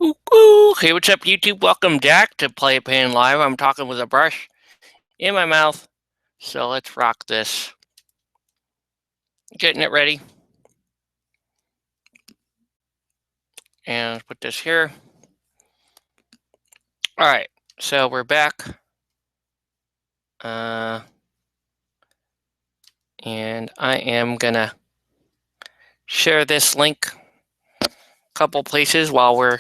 Ooh, ooh. Hey, what's up, YouTube? Welcome back to Play Pain Live. I'm talking with a brush in my mouth. So let's rock this. Getting it ready. And let's put this here. All right. So we're back. And I am going to share this link a couple places while we're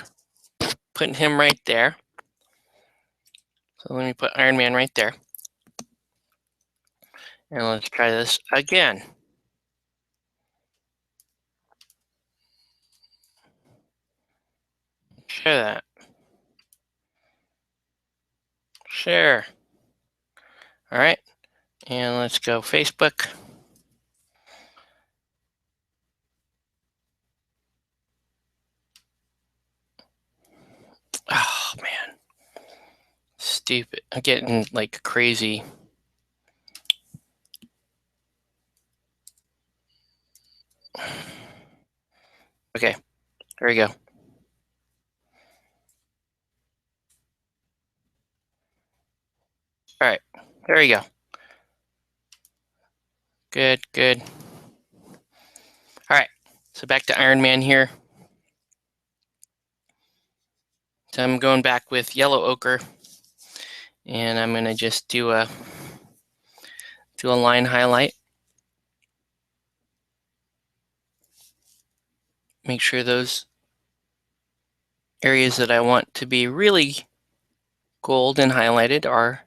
putting him right there. So let me put Iron Man right there. And let's try this again. Share that. Share. All right. And let's go Facebook. Oh, man. Stupid. I'm getting like crazy. Okay. There we go. All right. There we go. Good, good. All right. So back to Iron Man here. So I'm going back with yellow ochre. And I'm going to just do a line highlight. Make sure those areas that I want to be really gold and highlighted are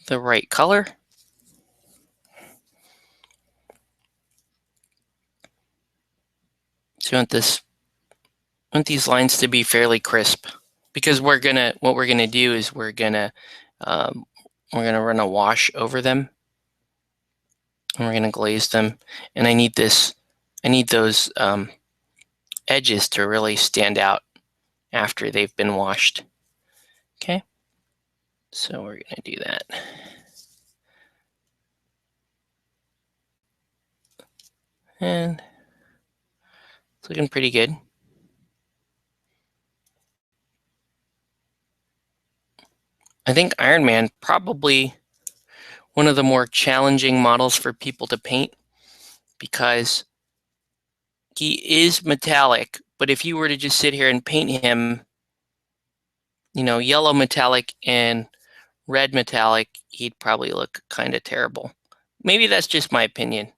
the right color. So you want these lines to be fairly crisp, because what we're gonna do is we're gonna run a wash over them, and we're gonna glaze them. And I need those edges to really stand out after they've been washed. Okay, so we're gonna do that. And it's looking pretty good. I think Iron Man, probably one of the more challenging models for people to paint, because he is metallic, but if you were to just sit here and paint him, yellow metallic and red metallic, he'd probably look kind of terrible. Maybe that's just my opinion.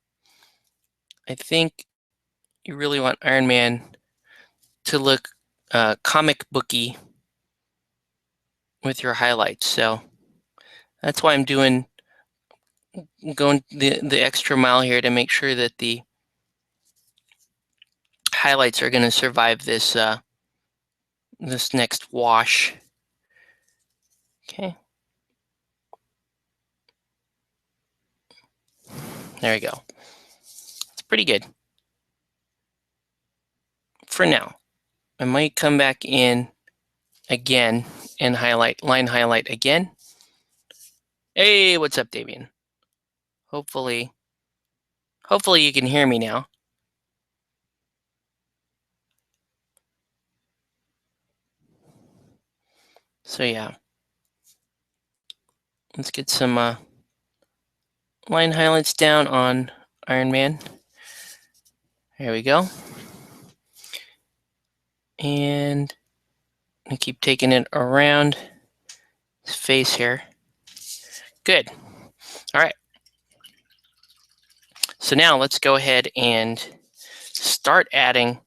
I think you really want Iron Man to look comic booky with your highlights. So that's why I'm going the extra mile here to make sure that the highlights are going to survive this this next wash. Okay. There we go. It's pretty good. For now, I might come back in again and line highlight again. Hey, what's up, Davian? Hopefully you can hear me now. So yeah, let's get some line highlights down on Iron Man. There we go. And I keep taking it around his face here. Good. All right. So now let's go ahead and start adding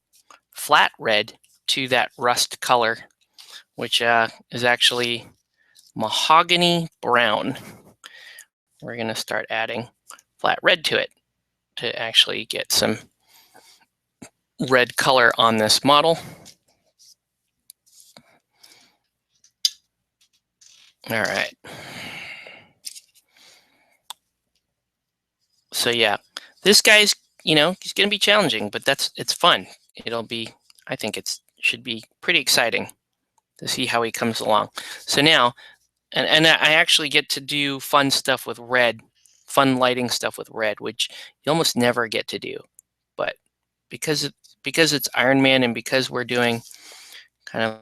flat red to that rust color, which is actually mahogany brown. We're going to start adding flat red to it to actually get some red color on this model. All right. So yeah, this guy's, he's going to be challenging, but it's fun. I think should be pretty exciting to see how he comes along. So now, and I actually get to do fun stuff with red, fun lighting stuff with red, which you almost never get to do. But because it's Iron Man, and because we're doing kind of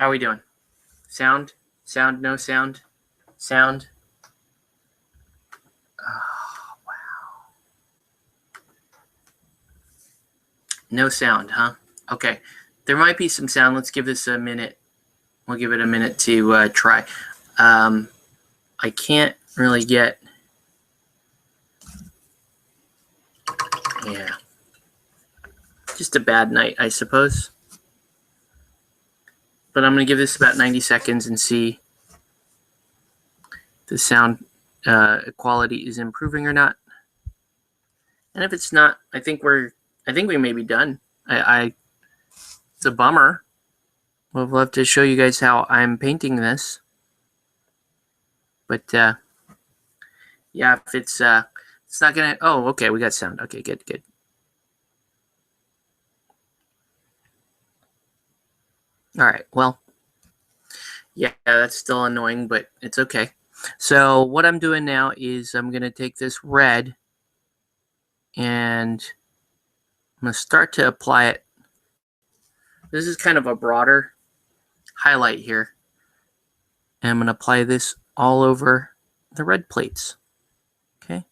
How are we doing? Sound? Sound? No sound? Sound? Oh, wow. No sound, huh? Okay. There might be some sound. Let's give this a minute. We'll give it a minute to try. I can't really get... Yeah. Just a bad night, I suppose. But I'm going to give this about 90 seconds and see if the sound quality is improving or not. And if it's not, I think we may be done. It's a bummer. Would love to show you guys how I'm painting this. But yeah, if it's not gonna... Oh, okay, we got sound. Okay, good. All right, well, yeah, that's still annoying, but it's okay. So what I'm doing now is I'm gonna take this red and I'm gonna start to apply it. This is kind of a broader highlight here. And I'm gonna apply this all over the red plates. Okay.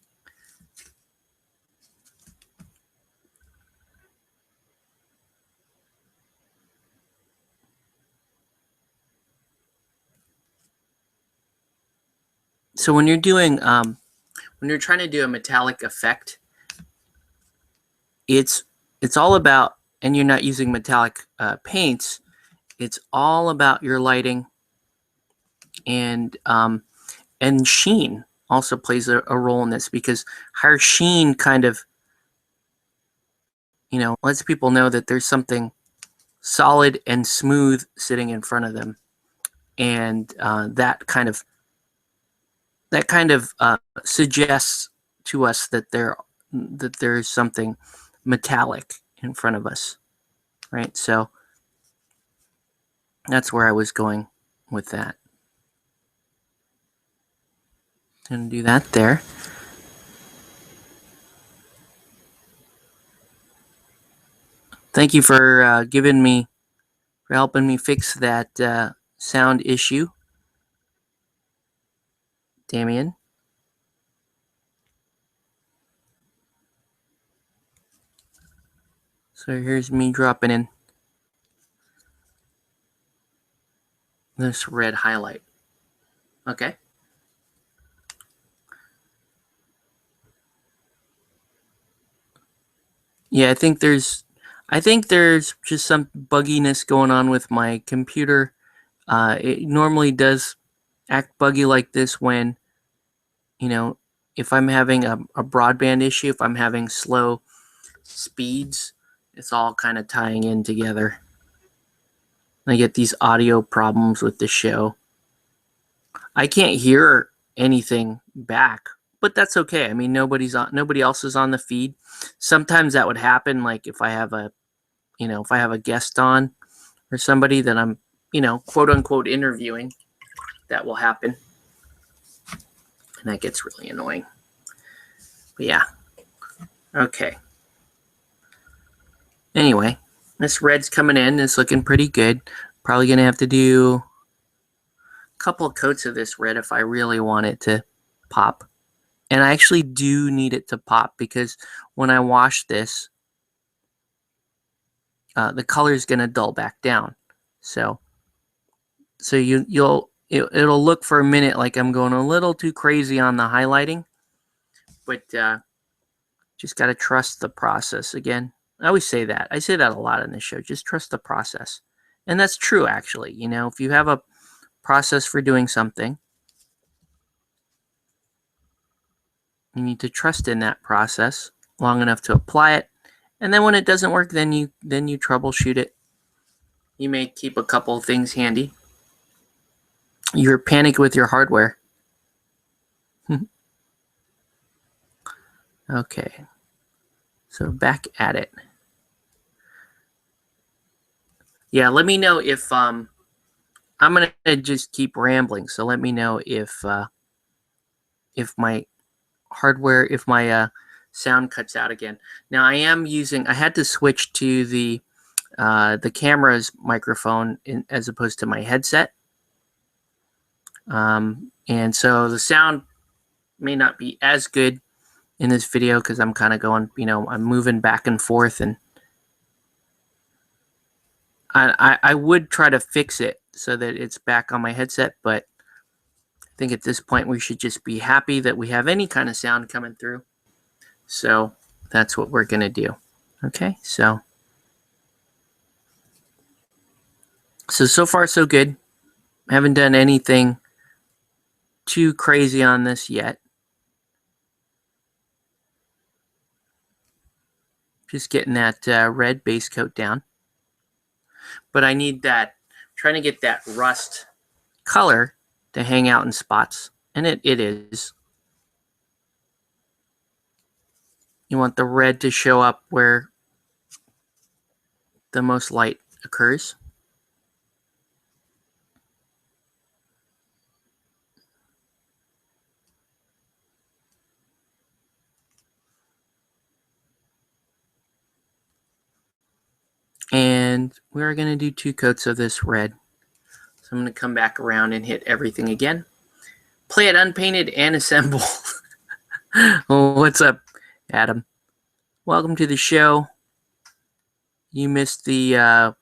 So when you're doing, when you're trying to do a metallic effect, it's all about, and you're not using metallic paints, it's all about your lighting, and sheen also plays a role in this, because higher sheen kind of, lets people know that there's something solid and smooth sitting in front of them, and that kind of suggests to us that there's something metallic in front of us, right? So that's where I was going with that. Gonna do that there. Thank you for helping me fix that sound issue, Damien. So here's me dropping in this red highlight. Okay. Yeah, I think there's just some bugginess going on with my computer. It normally does act buggy like this when, if I'm having a broadband issue, if I'm having slow speeds, it's all kind of tying in together. I get these audio problems with the show. I can't hear anything back, but that's okay. I mean, nobody else is on the feed. Sometimes that would happen, like if I have a guest on or somebody that I'm, quote unquote interviewing, that will happen. And that gets really annoying. But yeah. Okay. Anyway, this red's coming in. It's looking pretty good. Probably going to have to do a couple of coats of this red if I really want it to pop. And I actually do need it to pop, because when I wash this, the color is going to dull back down. So it'll look for a minute like I'm going a little too crazy on the highlighting, but just got to trust the process. Again, I always say that. I say that a lot in this show. Just trust the process. And that's true, actually. If you have a process for doing something, you need to trust in that process long enough to apply it. And then when it doesn't work, then you troubleshoot it. You may keep a couple of things handy. You're panicked with your hardware. Okay. So back at it. Yeah, let me know if I'm gonna just keep rambling. So let me know if my hardware, if my sound cuts out again. Now I had to switch to the the camera's microphone as opposed to my headset. And so the sound may not be as good in this video because I'm kind of going, I'm moving back and forth, and I would try to fix it so that it's back on my headset, but I think at this point we should just be happy that we have any kind of sound coming through. So that's what we're going to do. Okay, so far so good. I haven't done anything too crazy on this yet. Just getting that red base coat down. But I need that, trying to get that rust color to hang out in spots. And it is. You want the red to show up where the most light occurs. And we're going to do 2 coats of this red. So I'm going to come back around and hit everything again. Play it unpainted and assemble. Oh, what's up, Adam? Welcome to the show. You missed about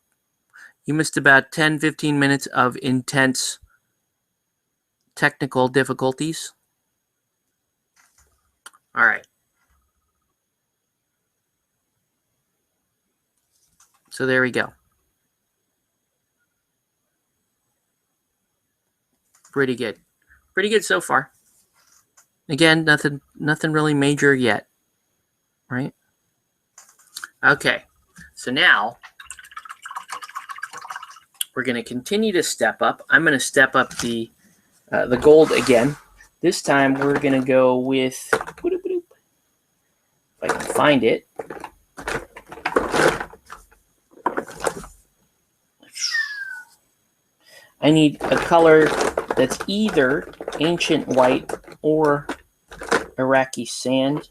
10-15 minutes of intense technical difficulties. All right. So there we go. Pretty good. Pretty good so far. Again, nothing really major yet, right? Okay. So now we're going to continue to step up. I'm going to step up the gold again. This time we're going to go with, if I can find it. I need a color that's either ancient white or Iraqi sand.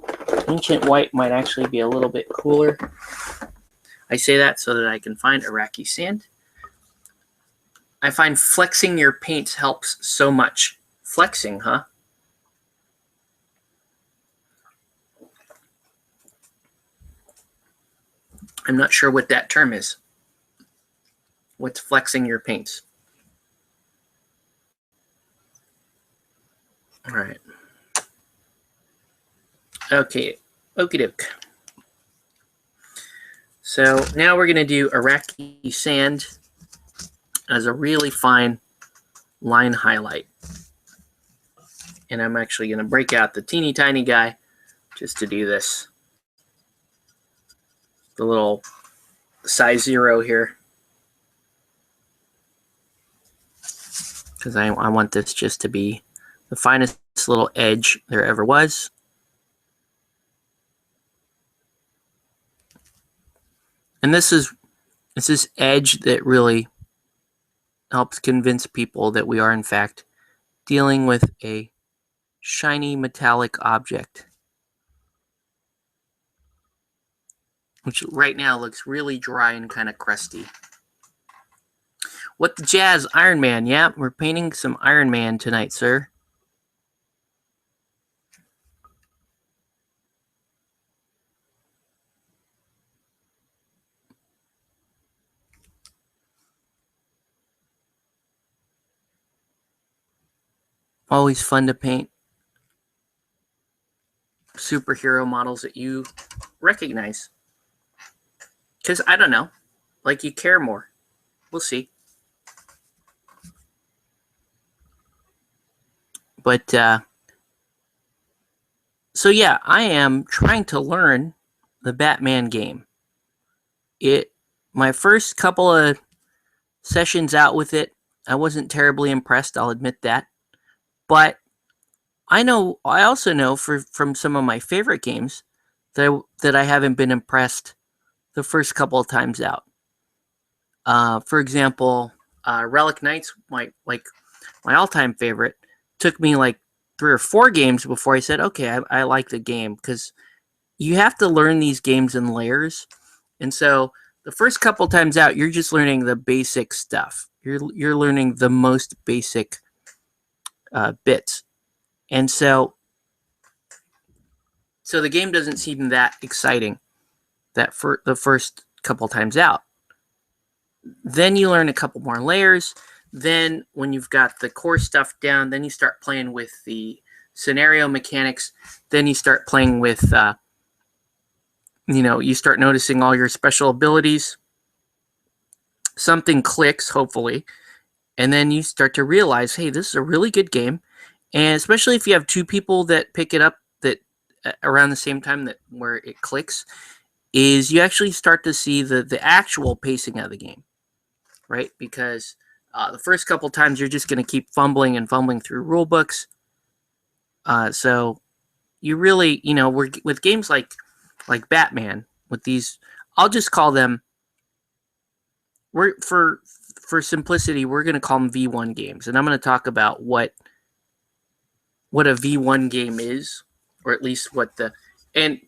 Ancient white might actually be a little bit cooler. I say that so that I can find Iraqi sand. I find flexing your paints helps so much. Flexing, huh? I'm not sure what that term is. What's flexing your paints? All right. Okay, okie doke. So now we're going to do Iraqi sand as a really fine line highlight. And I'm actually going to break out the teeny tiny guy just to do this. The little size 0 here. Because I want this just to be the finest little edge there ever was. And it's this edge that really helps convince people that we are, in fact, dealing with a shiny metallic object, which right now looks really dry and kind of crusty. What the jazz, Iron Man? Yeah, we're painting some Iron Man tonight, sir. Always fun to paint superhero models that you recognize. Because, I don't know, like you care more. We'll see. But, so yeah, I am trying to learn the Batman game. My first couple of sessions out with it, I wasn't terribly impressed, I'll admit that. But I also know from some of my favorite games that I haven't been impressed the first couple of times out. For example, Relic Knights, my all-time favorite, took me like 3 or 4 games before I said, okay, I like the game, because you have to learn these games in layers. And so the first couple times out, you're just learning the basic stuff. You're learning the most basic bits, and so the game doesn't seem that exciting that for the first couple times out. Then you learn a couple more layers. Then when you've got the core stuff down, then you start playing with the scenario mechanics. Then you start playing with, you start noticing all your special abilities. Something clicks, hopefully. And then you start to realize, hey, this is a really good game. And especially if you have two people that pick it up that around the same time that where it clicks, is you actually start to see the actual pacing of the game, right? Because the first couple times you're just going to keep fumbling and fumbling through rule books. So you really, we're with games like Batman, with these, I'll just call them, we're for simplicity, we're going to call them V1 games, and I'm going to talk about what a V1 game is, or at least and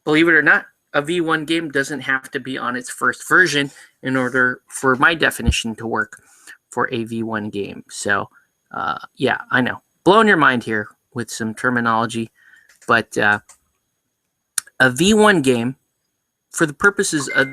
believe it or not, a V1 game doesn't have to be on its first version in order for my definition to work for a V1 game. So, yeah, I know. Blowing your mind here with some terminology, but a V1 game, for the purposes of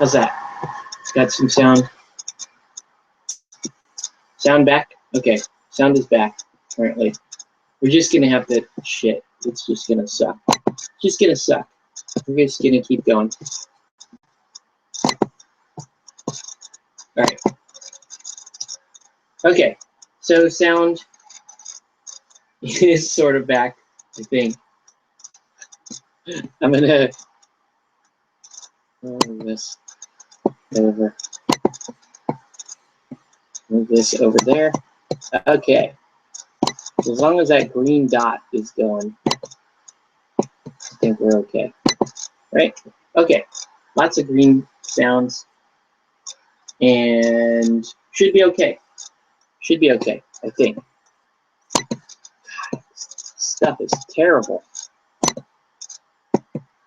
How's that? It's got some sound. Sound back? Okay, sound is back, apparently. We're just gonna have to, shit, it's just gonna suck. Just gonna suck. We're just gonna keep going. Alright. Okay, so sound is sort of back, I think. I'm gonna move this over. Move this over there. Okay. As long as that green dot is going, I think we're okay. Right? Okay. Lots of green sounds. And should be okay. Should be okay, I think. God, stuff is terrible.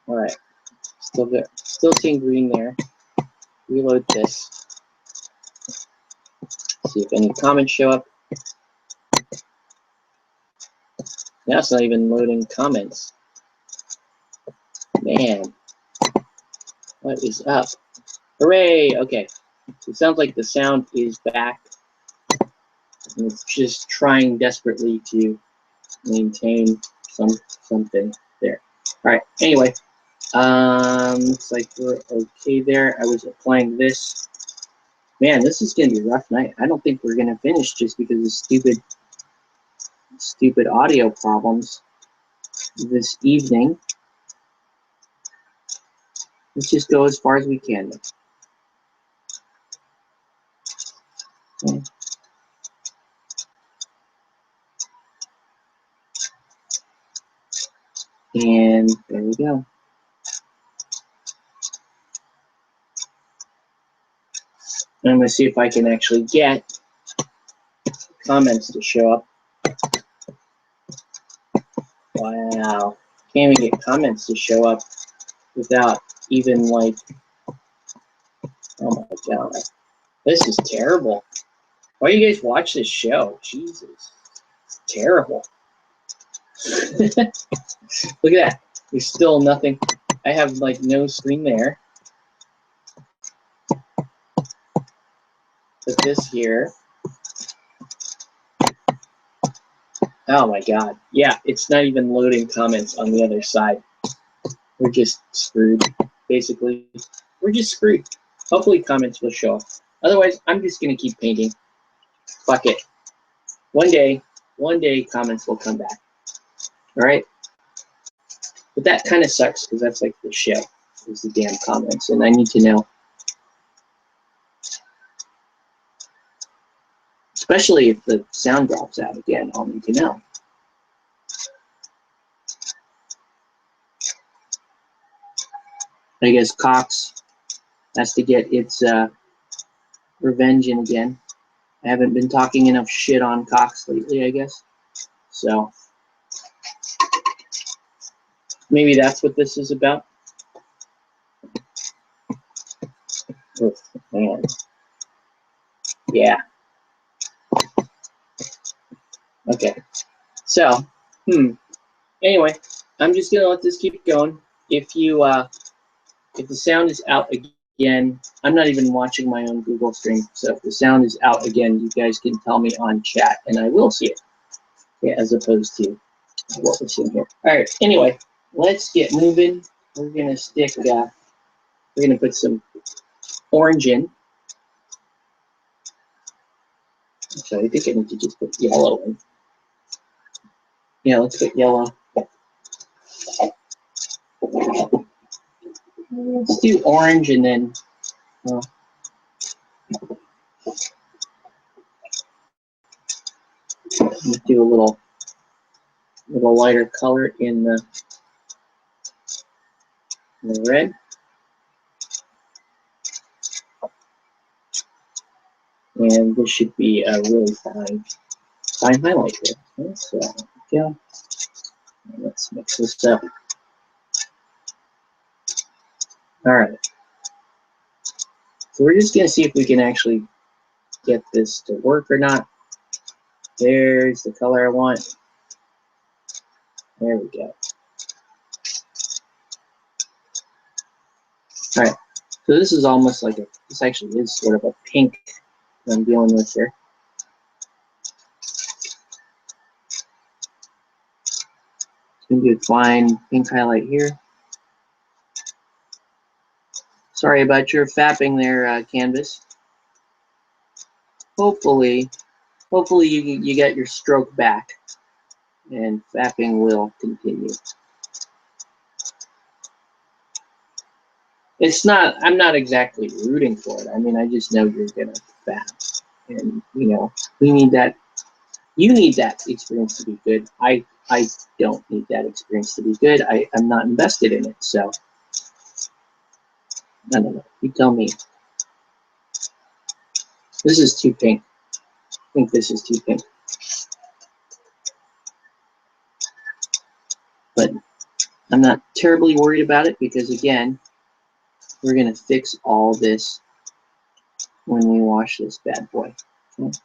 Alright. Still there. Still seeing green there. Reload this. See if any comments show up. Now it's not even loading comments. Man. What is up? Hooray! Okay. It sounds like the sound is back. And it's just trying desperately to maintain something there. Alright, anyway. Looks like we're okay there. I was applying this. Man, this is gonna be a rough night. I don't think we're gonna finish just because of stupid audio problems this evening. Let's just go as far as we can. Okay. And there we go. And I'm gonna see if I can actually get comments to show up. Wow. Can't even get comments to show up without even like, oh my god. This is terrible. Why do you guys watch this show? Jesus. It's terrible. Look at that. There's still nothing. I have like no screen there. Put this here. Oh my god. Yeah, it's not even loading comments on the other side. We're just screwed, basically. We're just screwed. Hopefully comments will show up. Otherwise, I'm just going to keep painting. Fuck it. One day comments will come back. Alright? But that kind of sucks, because that's like the show, is the damn comments, and I need to know. Especially if the sound drops out again, I'll need to know. I guess Cox has to get its revenge in again. I haven't been talking enough shit on Cox lately, I guess. So maybe that's what this is about. Oh, man. Yeah. Okay. So, anyway, I'm just gonna let this keep going. If you if the sound is out again, I'm not even watching my own Google stream. So if the sound is out again, you guys can tell me on chat, and I will see it. Yeah, as opposed to what we're seeing here. All right. Anyway, let's get moving. We're gonna stick. We're gonna put some orange in. So I think I need to just put yellow in. Yeah, let's put yellow. Let's do orange and then let's do a little lighter color in the red. And this should be a really fine highlight here. Okay, so there we go. Let's mix this up. All right. So we're just gonna see if we can actually get this to work or not. There's the color I want. There we go. All right. So this is almost like this actually is sort of a pink that I'm dealing with here. Gonna do a fine pink highlight here. Sorry about your fapping there, Canvas. Hopefully you get your stroke back, and fapping will continue. It's not. I'm not exactly rooting for it. I mean, I just know you're gonna fap, and you know we need that. You need that experience to be good. I don't need that experience to be good. I'm not invested in it, so I don't know. You tell me. This is too pink. I think this is too pink. But I'm not terribly worried about it because, again, we're going to fix all this when we wash this bad boy. Okay.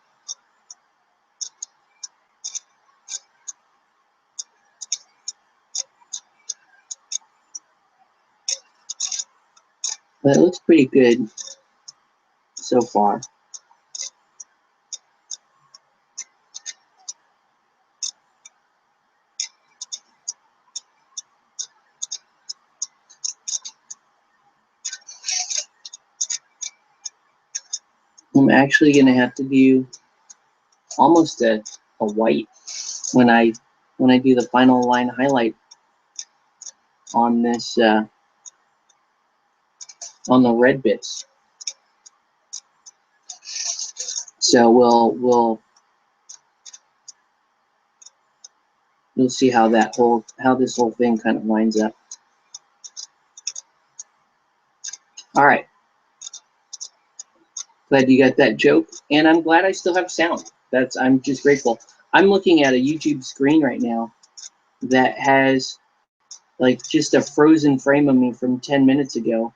But it looks pretty good so far. I'm actually going to have to do almost a white when I do the final line highlight on this on the red bits. So we'll see how this whole thing kind of lines up. All right. Glad you got that joke, and I'm glad I still have sound. I'm just grateful. I'm looking at a YouTube screen right now that has like just a frozen frame of me from 10 minutes ago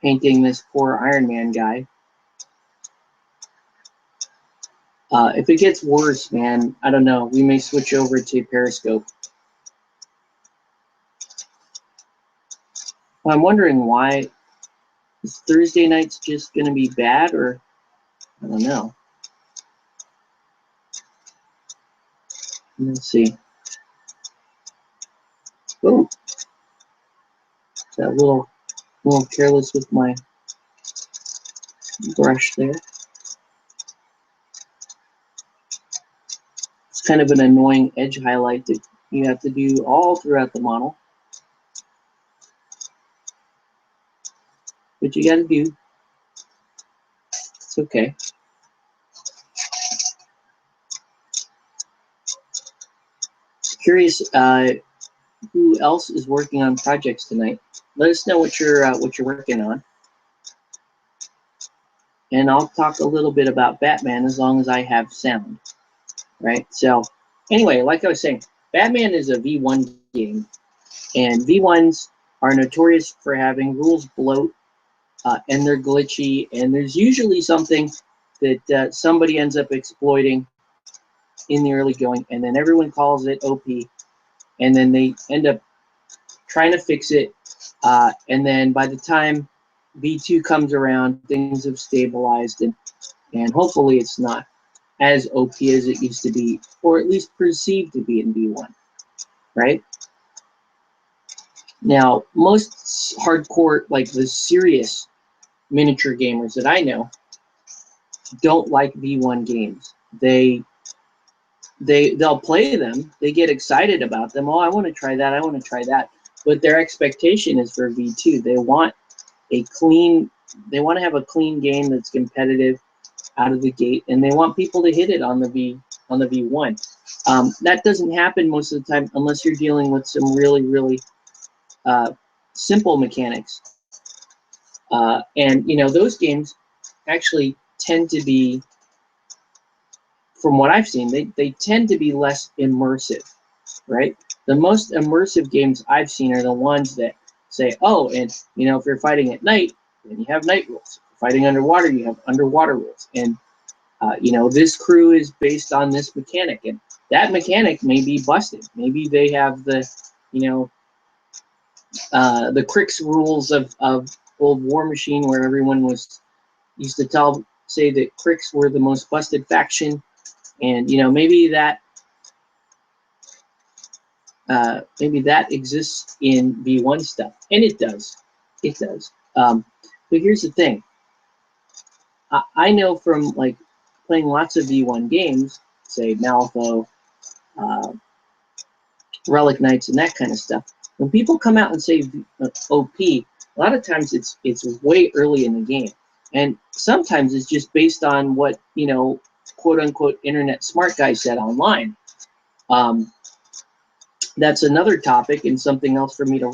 painting this poor Iron Man guy. If it gets worse, man, I don't know. We may switch over to Periscope. I'm wondering why. Is Thursday nights just going to be bad, or I don't know. Let's see. Oh, got a little careless with my brush there. It's kind of an annoying edge highlight that you have to do all throughout the model. But you got to do. It's okay. Curious who else is working on projects tonight. Let us know what you're working on. And I'll talk a little bit about Batman as long as I have sound. Right? So anyway, like I was saying, Batman is a V1 game. And V1s are notorious for having rules bloat, and they're glitchy, and there's usually something that somebody ends up exploiting in the early going, and then everyone calls it OP, and then they end up trying to fix it, and then by the time V2 comes around, things have stabilized, and hopefully it's not as OP as it used to be, or at least perceived to be in V1, right? Now, most hardcore, like the serious miniature gamers that I know, don't like V1 games. They'll play them. They get excited about them. Oh, I want to try that. I want to try that. But their expectation is for V2. They want to have a clean game that's competitive out of the gate, and they want people to hit it on the V1. That doesn't happen most of the time unless you're dealing with some really, really simple mechanics. And those games actually tend to be, from what I've seen, they tend to be less immersive, right? The most immersive games I've seen are the ones that say, oh, and if you're fighting at night, then you have night rules. If you're fighting underwater, you have underwater rules. And this crew is based on this mechanic, and that mechanic may be busted. Maybe they have the Crix rules of old war machine where everyone was used to say that Cricks were the most busted faction, and maybe that exists in V1 stuff, and it does. It does. But here's the thing. I know from like playing lots of V1 games, say Malifaux, uh, Relic Knights, and that kind of stuff. When people come out and say OP, a lot of times it's way early in the game, and sometimes it's just based on what quote unquote internet smart guy said online. That's another topic and something else for me to